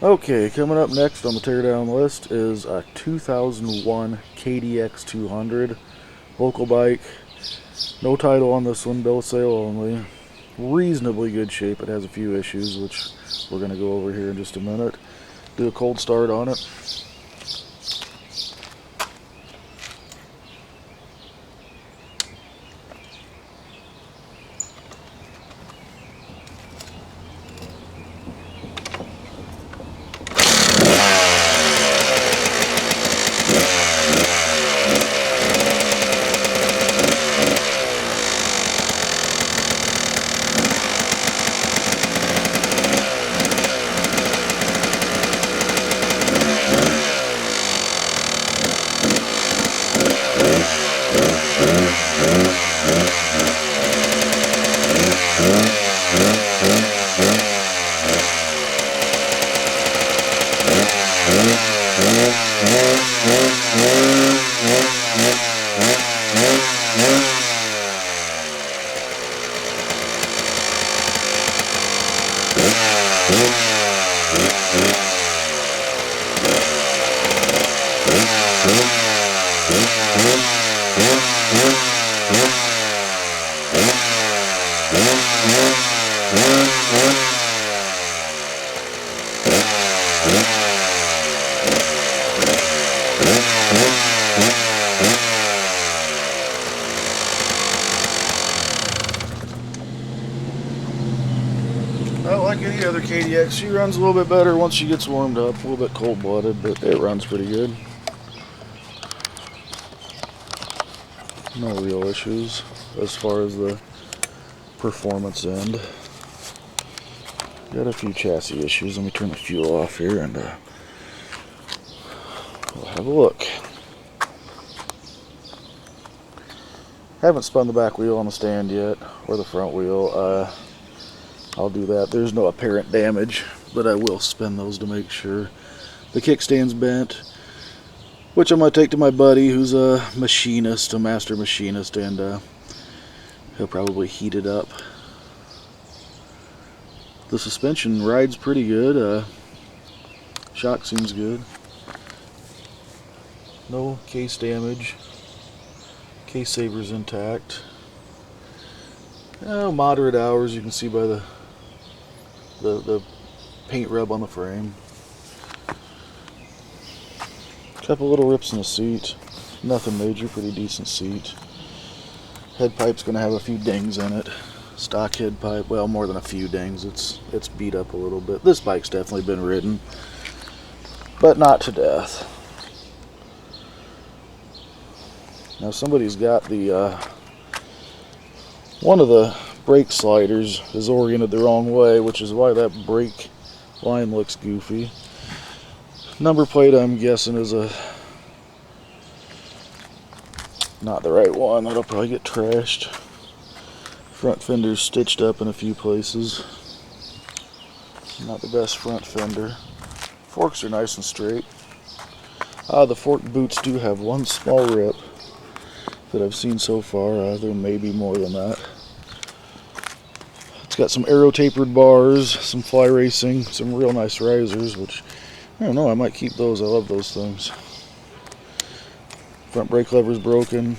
Okay, coming up next on the teardown list is a 2001 KDX200 local bike. No title on this one, bill of sale only. Reasonably good shape. It has a few issues, which we're going to go over here in just a minute. Do a cold start on it. Well, like any other KDX, she runs a little bit better once she gets warmed up. A little bit cold-blooded, but it runs pretty good. No real issues as far as the performance end. Got a few chassis issues. Let me turn the fuel off here and we'll have a look. Haven't spun the back wheel on the stand yet, or the front wheel. I'll do that. There's no apparent damage, but I will spin those to make sure. The kickstand's bent, which I'm going to take to my buddy who's a machinist, a master machinist, and he'll probably heat it up. The suspension rides pretty good. Shock seems good. No case damage. Case saver's intact. Moderate hours, you can see by the paint rub on the frame. Couple little rips in the seat. Nothing major, pretty decent seat. Head pipe's gonna have a few dings in it. Stock head pipe, well, more than a few dings. It's beat up a little bit. This bike's definitely been ridden, but not to death. Now somebody's got the one of the brake sliders is oriented the wrong way, which is why that brake line looks goofy. Number plate, I'm guessing, is not the right one. That'll probably get trashed. Front fender's stitched up in a few places. Not the best front fender. Forks are nice and straight. The fork boots do have one small rip that I've seen so far. There may be more than that. It's got some aero tapered bars, some fly racing, some real nice risers, which, I don't know, I might keep those. I love those things. Front brake lever's broken.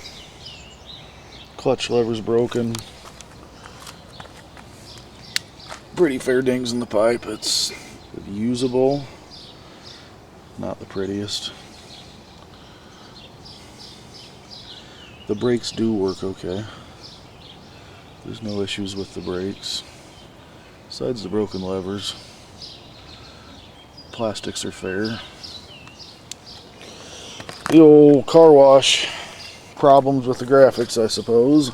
Clutch lever's broken. Pretty fair dings in the pipe. It's usable. Not the prettiest. The brakes do work okay. There's no issues with the brakes. Besides the broken levers. Plastics are fair. The old car wash problems with the graphics, I suppose.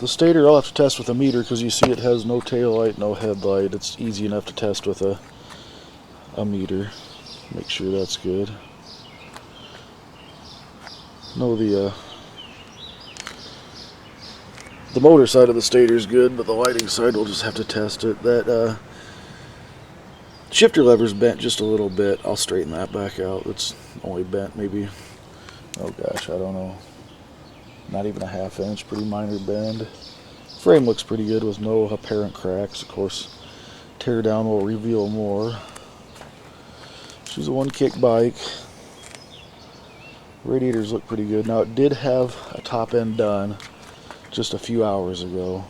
The stator I'll have to test with a meter because you see it has no tail light, no headlight. It's easy enough to test with a meter. Make sure that's good. No, the The motor side of the stator is good, but the lighting side we'll just have to test it. That shifter lever's bent just a little bit. I'll straighten that back out. It's only bent maybe, oh gosh, I don't know, not even a ½ inch, pretty minor bend. Frame looks pretty good with no apparent cracks. Of course, tear down will reveal more. She's a one-kick bike. Radiators look pretty good. Now, it did have a top end done just a few hours ago.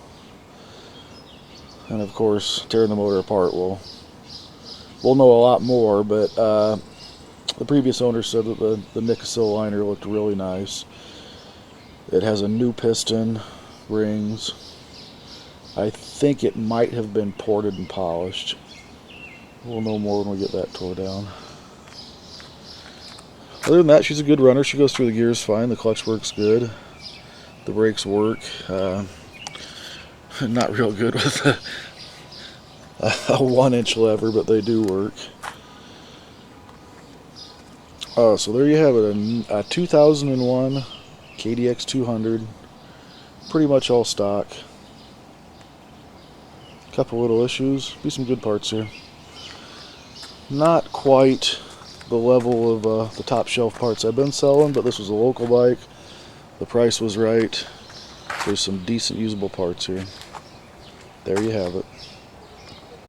And of course, tearing the motor apart we'll know a lot more, but the previous owner said that the Nicosil liner looked really nice. It has a new piston, rings. I think it might have been ported and polished. We'll know more when we get that tore down. Other than that, she's a good runner. She goes through the gears fine. The clutch works good. The brakes work. Not real good with a 1-inch lever, but they do work. So there you have it, a 2001 KDX200. Pretty much all stock. Couple little issues. Be some good parts here. Not quite the level of the top shelf parts I've been selling, but this was a local bike. The price was right. There's some decent usable parts here. There you have it.